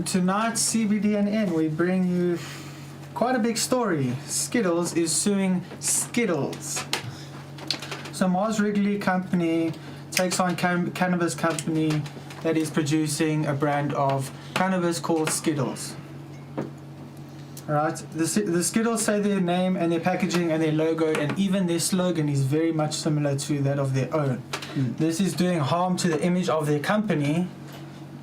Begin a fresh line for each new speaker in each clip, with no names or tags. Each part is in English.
tonight's CBDNN, we bring you quite a big story. Skittles is suing Skittles. So Mars Wrigley company takes on cannabis company that is producing a brand of cannabis called Skittles. Right, the Skittles say their name and their packaging and their logo, and even their slogan is very much similar to that of their own. This is doing harm to the image of their company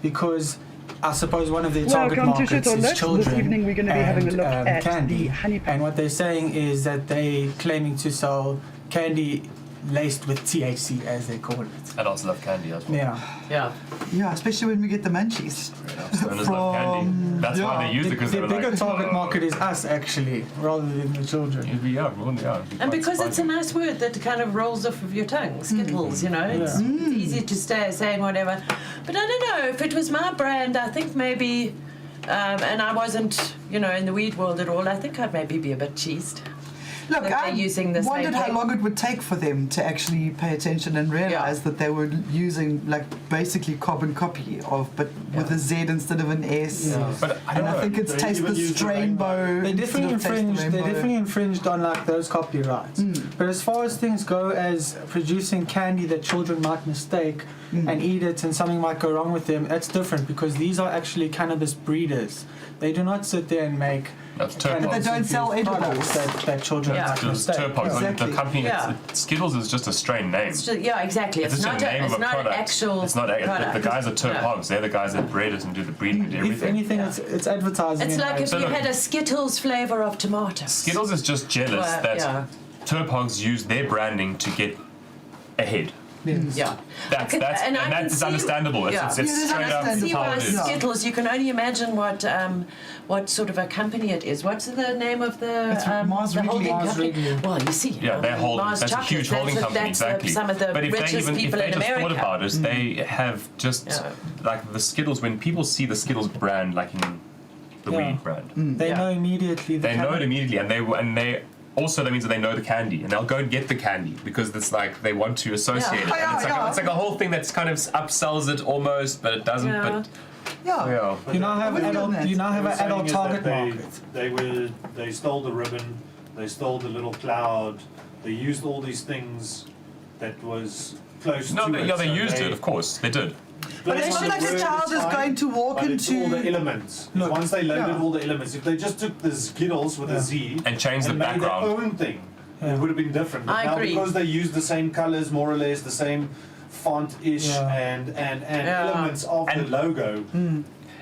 because I suppose one of their target markets is children.
This evening we're going to be having a look at
candy.
the honey pack.
And what they're saying is that they're claiming to sell candy laced with THC, as they call it.
Adults love candy as well.
Yeah, especially when we get the munchies.
Stoners love candy. That's why they use it, because
the
they're
bigger
like,
target market is us, actually, rather than the children.
And because it's a nice word that kind of rolls off of your tongue, Skittles, you know, it's easy to say and whatever. But I don't know, if it was my brand, I think maybe, and I wasn't, you know, in the weed world at all, I think I'd maybe be a bit cheesed.
Look, I wondered how long it would take for them to actually pay attention and realize that they were using like basically carbon copy of, but with a Z instead of an S.
But
I think it's Taste the Strainbow.
They definitely infringed on like those copyrights. But as far as things go, as producing candy that children might mistake and eat it, and something might go wrong with them, that's different because these are actually cannabis breeders. They do not sit there and make.
That's Terphogz.
But they don't sell edibles
that children might mistake.
Terphogz.
Exactly.
The company, Skittles is just a strain name.
Exactly.
It's
not
just a name of a product.
Actual
it's not
product.
The guys at Terphogz, they're the guys that breed it and do the breeding and everything.
If anything, it's advertising.
It's like if you had a Skittles flavour of tomato.
Skittlez is just jealous that Terphogz used their branding to get ahead. That's understandable. It's straight up
see
how
why
it is.
Skittles. You can only imagine what sort of a company it is. What's the name of the
Mars
holding
Wrigley.
company? Well, you see,
they're holding.
Mars
That's a huge holding company.
That's
Exactly.
some of the
but if
richest
they
people in
just
America.
thought about it, they have just like the Skittles. When people see the Skittles brand, like in the weed brand,
they know immediately.
They know it immediately, and they. Also, that means that they know the candy, and they'll go and get the candy because it's like they want to associate it. And it's like a whole thing that's kind of upsells it almost, but it doesn't. But
you now have an adult target market.
They stole the ribbon, they stole the little cloud, they used all these things that was close to it.
They used it, of course, they did.
But it's not like a child is going to walk into
all the elements. Once they loaded all the elements, if they just took the Skittles with a Z
and changed the background,
made their own thing, it would have been different. But
I agree.
Because they used the same colors, more or less, the same font-ish and elements of the logo.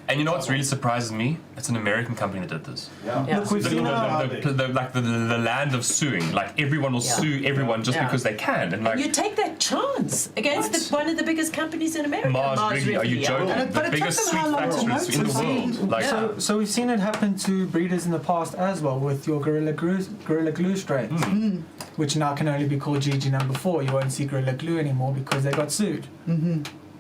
And you know what's really surprises me? It's an American company that did this.
Look, we've seen
the land of suing. Like everyone will sue everyone just because they can. And like
you take that chance against one of the biggest companies in America.
Mars Wrigley, are you joking?
But
The
it
biggest
took
sweet
them how long to
factories in the
notice?
world. Like,
So we've seen it happen to breeders in the past as well with your Gorilla Glue strains, which now can only be called GG number 4. You won't see Gorilla Glue anymore because they got sued.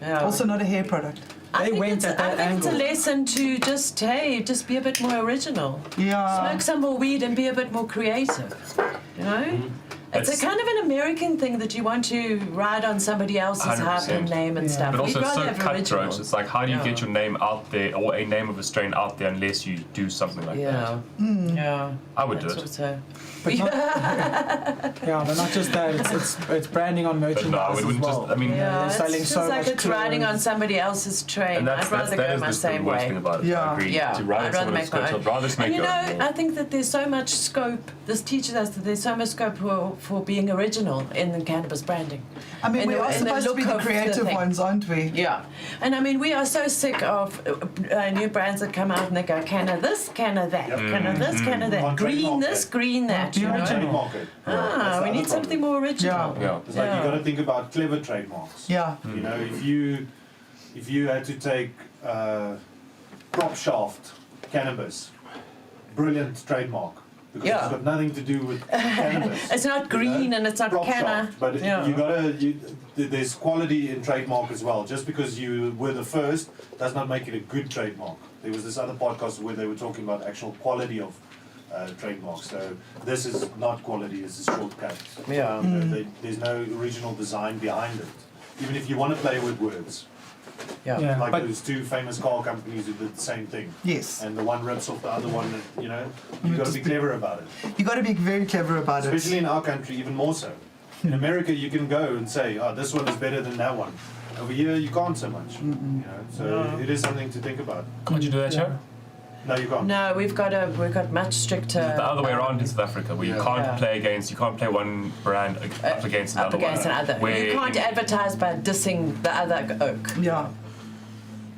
Also not a hair product.
They went at that
I think it's
angle.
a lesson to just be a bit more original.
Yeah.
Smoke some more weed and be a bit more creative. You know? It's a kind of an American thing that you want to ride on somebody else's hype and name and stuff.
but also
We'd
it's
rather
so
have
cutthroat.
original.
It's like, how do you get your name out there or a name of a strain out there unless you do something like that?
Yeah.
I would do it.
Also.
But not just that. It's branding on merchandise as well.
Yeah,
they're selling
it's
so
like
much
it's riding on somebody else's train.
And
I'd rather go my same
worst
way.
thing about it.
Yeah.
I agree.
Yeah,
To ride
I'd rather make my own.
I'd rather just make
And you
your
know,
own.
I think that there's so much scope. This teaches us that there's so much scope for being original in the cannabis branding.
I mean,
In
we
the-
are
in the
supposed to be
look
the
of the
creative
thing.
ones, aren't we?
Yeah, and I mean, we are so sick of new brands that come out and they go, can of this, can of that, can of this, can of that,
On
green
trademark
this,
it.
green that.
The
You know?
original.
Market.
We need something more original.
It's like you got to think about clever trademarks.
Yeah.
You know, if you had to take crop shaft cannabis, brilliant trademark because it's got nothing to do with cannabis.
It's not green and it's not
crop
canna.
shaft, but there's quality in trademark as well. Just because you were the first does not make it a good trademark. There was this other podcast where they were talking about actual quality of trademarks. So this is not quality, this is shortcut.
Yeah.
There's no original design behind it. Even if you want to play with words,
Yeah.
Like
but
those two famous car companies who did the same thing.
Yes.
And the one rips off the other one, and, you know, you've got to be clever about it.
You got to be very clever about it.
Especially in our country, even more so. In America, you can go and say, oh, this one is better than that one. Over here, you can't so much. You know, so it is something to think about.
Can't you do that, Joe?
No, you can't.
No, we've got much stricter.
The other way around in South Africa, where you can't you can't play one brand up against another.
Up against another.
Where
You can't advertise by dissing the other oak.
Yeah.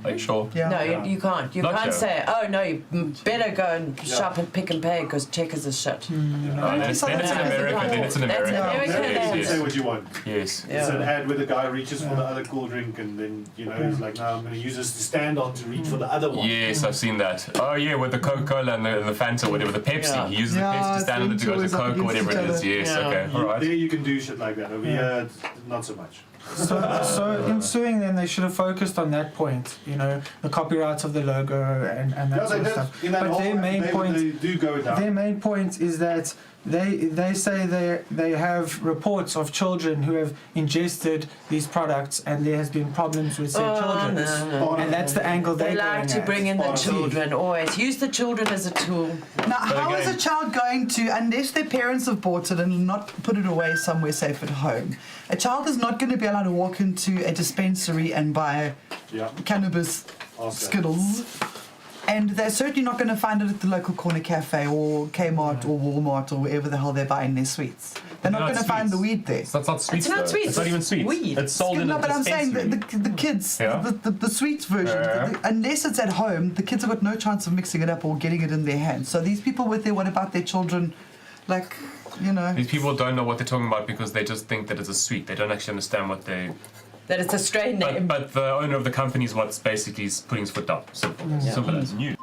Are you sure?
Yeah.
No, you can't. You
Not
can't
sure.
say, oh no, you better go and shop and pick and pay because Checkers is shit.
Then it's in America. Then it's in
That's
America.
America,
You
then.
can say what you want.
Yes.
Yeah.
It's an ad where the guy reaches for the other cool drink, and then, you know, he's like, no, I'm going to use this to stand on to reach for the other one.
Yes, I've seen that. Oh yeah, with the Coca-Cola and the Fanta, whatever, the Pepsi.
Yeah.
He uses the Pepsi to stand on it to go to Coke or whatever it is. Yes,
Yeah.
okay, all right.
There you can do shit like that. Over here, not so much.
So in suing them, they should have focused on that point, you know, the copyrights of the logo and that
Yeah,
sort
they
of
did.
stuff.
In that
But
whole
their main point,
they do go down.
their main point is that they say they have reports of children who have ingested these products and there has been problems with said children.
No.
And that's the angle
They
they're
like
going
to
at.
bring in the
Spot on.
children, always. Use the children as a tool.
Now, how is
again-
a child going to, unless their parents have bought it and not put it away somewhere safe at home, a child is not going to be allowed to walk into a dispensary and buy
Yeah.
cannabis
Ask that.
Skittles. And they're certainly not going to find it at the local corner cafe or Kmart or Walmart or wherever the hell they're buying their sweets. They're not
Not
going to find the
sweets.
weed there.
It's not sweets.
It's not
though.
sweets,
It's not even
it's
sweets.
weed.
It's sold in
No,
a
but I'm saying
dispensary.
the kids,
Yeah.
the sweets version,
Yeah.
unless it's at home, the kids have got no chance of mixing it up or getting it in their hands. So these people with their, what about their children, like, you know.
These people don't know what they're talking about because they just think that it's a sweet. They don't actually understand what they.
That it's a strain name.
But the owner of the company is what's basically putting his foot up. Simple. Simple as. New.